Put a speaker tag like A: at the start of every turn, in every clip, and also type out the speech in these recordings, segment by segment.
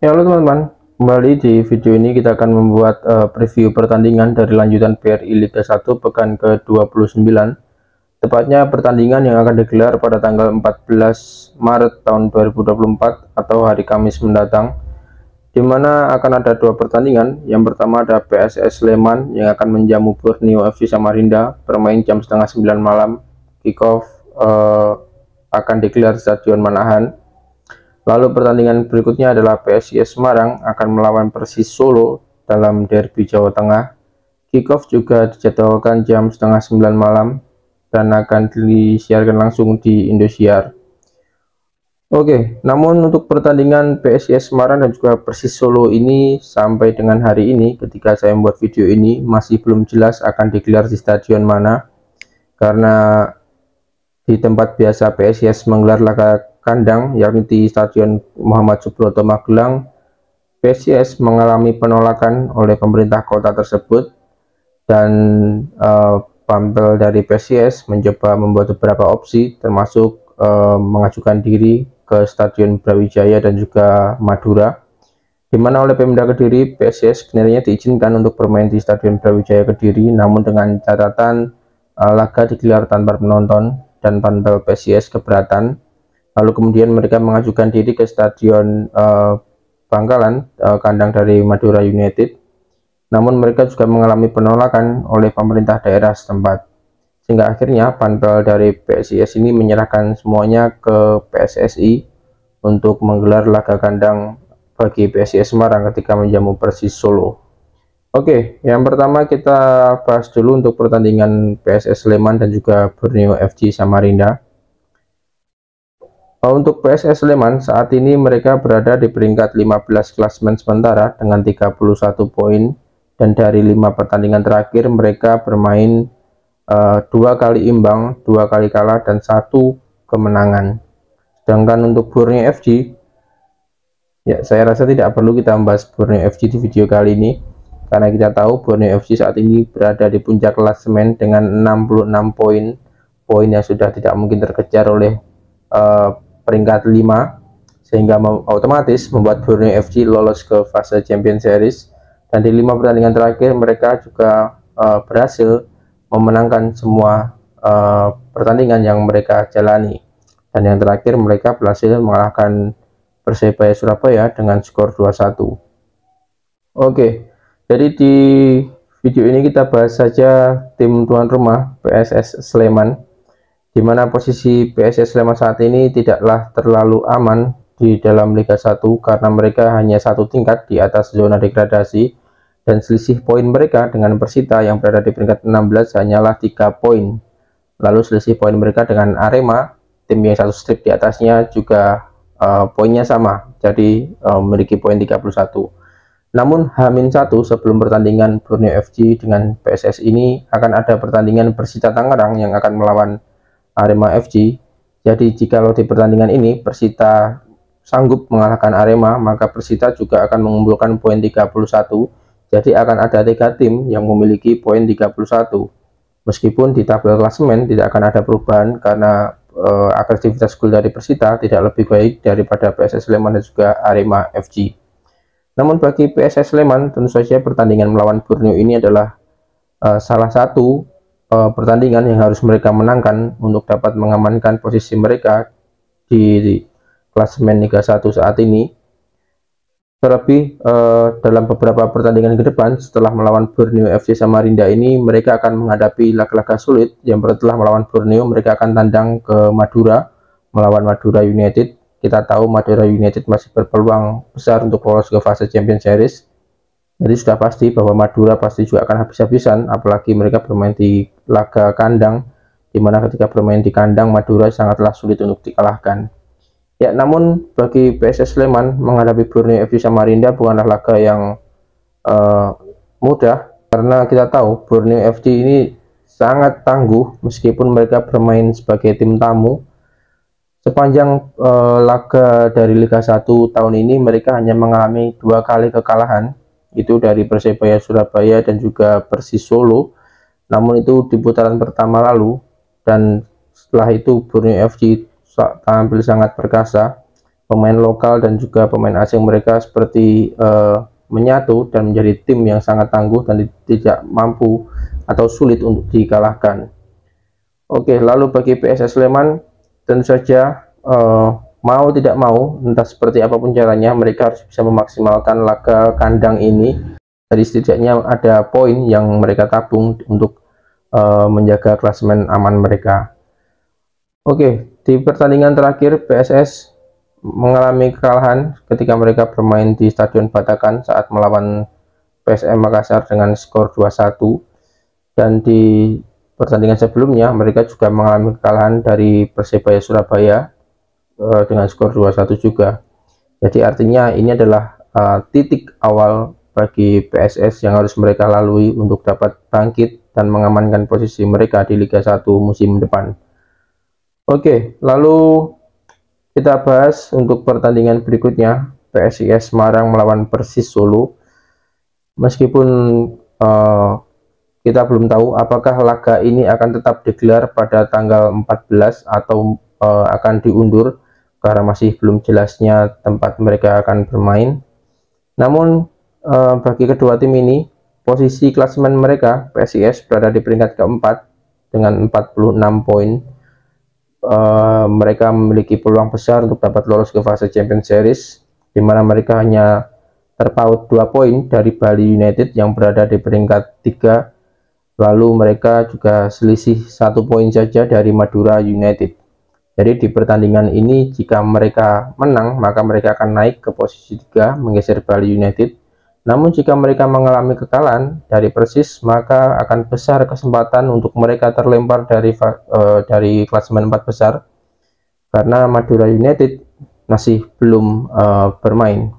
A: Ya, halo teman-teman, kembali di video ini kita akan membuat preview pertandingan dari lanjutan BRI Liga 1 pekan ke-29, tepatnya pertandingan yang akan digelar pada tanggal 14 Maret tahun 2024 atau hari Kamis mendatang, di mana akan ada dua pertandingan. Yang pertama ada PSS Sleman yang akan menjamu Borneo FC Samarinda, bermain jam setengah 9 malam. Kickoff akan digelar di Stadion Manahan. Lalu pertandingan berikutnya adalah PSIS Semarang akan melawan Persis Solo dalam derby Jawa Tengah. Kickoff juga dijadwalkan jam setengah 9 malam dan akan disiarkan langsung di Indosiar. Oke, namun untuk pertandingan PSIS Semarang dan juga Persis Solo ini sampai dengan hari ini ketika saya membuat video ini masih belum jelas akan digelar di stadion mana, karena di tempat biasa PSIS menggelar laga kandang yakni di Stadion Muhammad Subroto Magelang, PSIS mengalami penolakan oleh pemerintah kota tersebut, dan pampel dari PSIS mencoba membuat beberapa opsi termasuk mengajukan diri ke Stadion Brawijaya dan juga Madura, di mana oleh Pemda Kediri PSIS sebenarnya diizinkan untuk bermain di Stadion Brawijaya Kediri, namun dengan catatan laga digelar tanpa penonton dan pampel PSIS keberatan. Lalu kemudian mereka mengajukan diri ke Stadion Bangkalan, kandang dari Madura United. Namun mereka juga mengalami penolakan oleh pemerintah daerah setempat. Sehingga akhirnya pampel dari PSIS ini menyerahkan semuanya ke PSSI untuk menggelar laga kandang bagi PSIS Semarang ketika menjamu Persis Solo. Oke, yang pertama kita bahas dulu untuk pertandingan PSS Sleman dan juga Borneo FC Samarinda. Untuk PSS Sleman saat ini mereka berada di peringkat 15 klasemen sementara dengan 31 poin, dan dari 5 pertandingan terakhir mereka bermain 2 kali imbang, 2 kali kalah, dan 1 kemenangan. Sedangkan untuk Borneo FC, ya saya rasa tidak perlu kita membahas Borneo FC di video kali ini, karena kita tahu Borneo FC saat ini berada di puncak klasemen dengan 66 poin, poin yang sudah tidak mungkin terkejar oleh peringkat 5, sehingga otomatis membuat Borneo FC lolos ke fase Champions Series. Dan di 5 pertandingan terakhir mereka juga berhasil memenangkan semua pertandingan yang mereka jalani, dan yang terakhir mereka berhasil mengalahkan Persebaya Surabaya dengan skor 2-1. Oke, jadi di video ini kita bahas saja tim tuan rumah PSS Sleman, di mana posisi PSS Sleman saat ini tidaklah terlalu aman di dalam Liga 1 karena mereka hanya 1 tingkat di atas zona degradasi, dan selisih poin mereka dengan Persita yang berada di peringkat 16 hanyalah 3 poin. Lalu selisih poin mereka dengan Arema, tim yang 1 strip di atasnya, juga poinnya sama, jadi memiliki poin 31. Namun H-1 sebelum pertandingan Borneo FC dengan PSS ini akan ada pertandingan Persita Tangerang yang akan melawan Arema FC. Jadi jikalau di pertandingan ini Persita sanggup mengalahkan Arema, maka Persita juga akan mengumpulkan poin 31. Jadi akan ada 3 tim yang memiliki poin 31. Meskipun di tabel klasemen tidak akan ada perubahan karena aktivitas gol dari Persita tidak lebih baik daripada PSS Sleman dan juga Arema FC. Namun bagi PSS Sleman tentu saja pertandingan melawan Borneo ini adalah salah satu pertandingan yang harus mereka menangkan untuk dapat mengamankan posisi mereka di klasemen Liga 1 saat ini. Terlebih dalam beberapa pertandingan ke depan setelah melawan Borneo FC Samarinda ini mereka akan menghadapi laga-laga sulit. Yang setelah melawan Borneo mereka akan tandang ke Madura melawan Madura United. Kita tahu Madura United masih berpeluang besar untuk lolos ke fase Champions Series. Jadi sudah pasti bahwa Madura pasti juga akan habis-habisan, apalagi mereka bermain di laga kandang, dimana ketika bermain di kandang Madura sangatlah sulit untuk dikalahkan. Ya, namun bagi PSS Sleman menghadapi Borneo FC Samarinda bukanlah laga yang mudah, karena kita tahu Borneo FC ini sangat tangguh meskipun mereka bermain sebagai tim tamu. Sepanjang laga dari Liga 1 tahun ini mereka hanya mengalami 2 kali kekalahan, itu dari Persebaya Surabaya dan juga Persis Solo, namun itu di putaran pertama lalu. Dan setelah itu Borneo FC tampil sangat perkasa, pemain lokal dan juga pemain asing mereka seperti menyatu dan menjadi tim yang sangat tangguh dan tidak mampu atau sulit untuk dikalahkan. Oke, lalu bagi PSS Sleman tentu saja mau tidak mau, entah seperti apapun caranya, mereka harus bisa memaksimalkan laga kandang ini. Jadi setidaknya ada poin yang mereka tabung untuk menjaga klasemen aman mereka. Oke, di pertandingan terakhir PSS mengalami kekalahan ketika mereka bermain di Stadion Batakan saat melawan PSM Makassar dengan skor 2-1, dan di pertandingan sebelumnya mereka juga mengalami kekalahan dari Persebaya Surabaya dengan skor 2-1 juga. Jadi artinya ini adalah titik awal bagi PSS yang harus mereka lalui untuk dapat bangkit dan mengamankan posisi mereka di Liga 1 musim depan. Oke, lalu kita bahas untuk pertandingan berikutnya, PSIS Semarang melawan Persis Solo. Meskipun kita belum tahu apakah laga ini akan tetap digelar pada tanggal 14 atau akan diundur karena masih belum jelasnya tempat mereka akan bermain. Namun bagi kedua tim ini, posisi klasemen mereka PSIS berada di peringkat keempat dengan 46 poin. Mereka memiliki peluang besar untuk dapat lolos ke fase Champions Series, di mana mereka hanya terpaut 2 poin dari Bali United yang berada di peringkat 3. Lalu mereka juga selisih 1 poin saja dari Madura United. Jadi di pertandingan ini jika mereka menang, maka mereka akan naik ke posisi 3 menggeser Bali United. Namun jika mereka mengalami kekalahan dari Persis, maka akan besar kesempatan untuk mereka terlempar dari klasemen 4 besar karena Madura United masih belum bermain.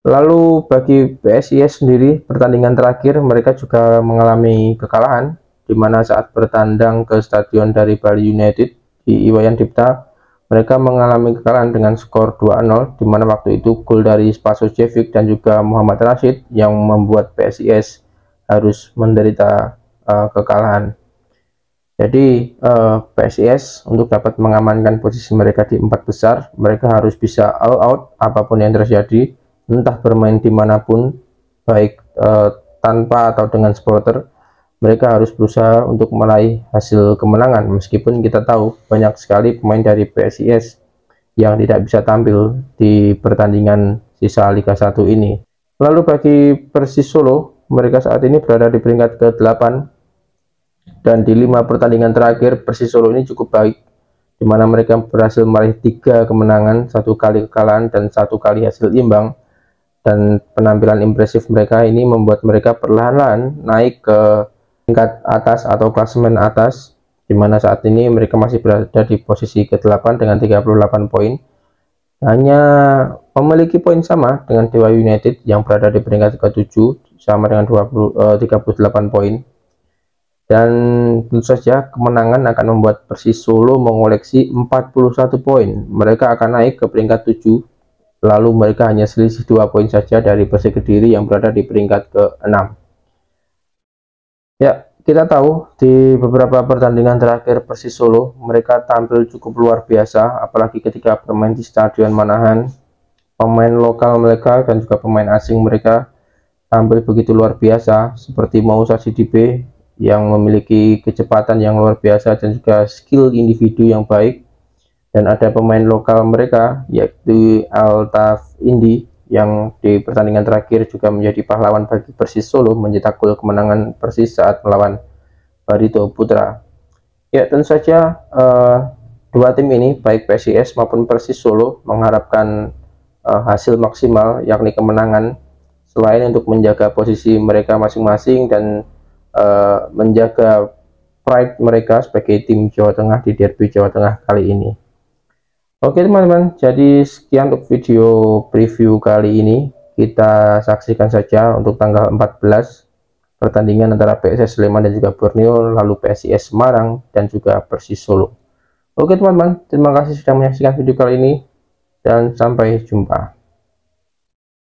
A: Lalu bagi PSIS sendiri, pertandingan terakhir mereka juga mengalami kekalahan, di mana saat bertandang ke stadion dari Bali United di Iwayan Dipta, mereka mengalami kekalahan dengan skor 2-0, di mana waktu itu gol dari Spasojevic dan juga Muhammad Rashid yang membuat PSIS harus menderita kekalahan. Jadi PSIS untuk dapat mengamankan posisi mereka di 4 besar, mereka harus bisa all out apapun yang terjadi, entah bermain dimanapun, baik tanpa atau dengan supporter. Mereka harus berusaha untuk meraih hasil kemenangan, meskipun kita tahu banyak sekali pemain dari PSIS yang tidak bisa tampil di pertandingan sisa Liga 1 ini. Lalu bagi Persis Solo, mereka saat ini berada di peringkat ke-8, dan di 5 pertandingan terakhir Persis Solo ini cukup baik, di mana mereka berhasil meraih 3 kemenangan, 1 kali kekalahan, dan 1 kali hasil imbang. Dan penampilan impresif mereka ini membuat mereka perlahan-lahan naik ke tingkat atas atau klasemen atas, di mana saat ini mereka masih berada di posisi ke-8 dengan 38 poin, hanya memiliki poin sama dengan Dewa United yang berada di peringkat ke-7 sama dengan 38 poin. Dan tentu saja kemenangan akan membuat Persis Solo mengoleksi 41 poin. Mereka akan naik ke peringkat 7, lalu mereka hanya selisih 2 poin saja dari Persik Kediri yang berada di peringkat ke-6. Ya, kita tahu di beberapa pertandingan terakhir Persis Solo mereka tampil cukup luar biasa, apalagi ketika bermain di Stadion Manahan. Pemain lokal mereka dan juga pemain asing mereka tampil begitu luar biasa, seperti Moussa Sidibe yang memiliki kecepatan yang luar biasa dan juga skill individu yang baik. Dan ada pemain lokal mereka yaitu Altaf Indi yang di pertandingan terakhir juga menjadi pahlawan bagi Persis Solo, mencetak gol kemenangan Persis saat melawan Barito Putra. Ya, tentu saja dua tim ini baik PSIS maupun Persis Solo mengharapkan hasil maksimal yakni kemenangan, selain untuk menjaga posisi mereka masing-masing dan menjaga pride mereka sebagai tim Jawa Tengah di derby Jawa Tengah kali ini. Oke teman-teman, jadi sekian untuk video preview kali ini. Kita saksikan saja untuk tanggal 14 pertandingan antara PSS Sleman dan juga Borneo, lalu PSIS Semarang dan juga Persis Solo. Oke teman-teman, terima kasih sudah menyaksikan video kali ini dan sampai jumpa.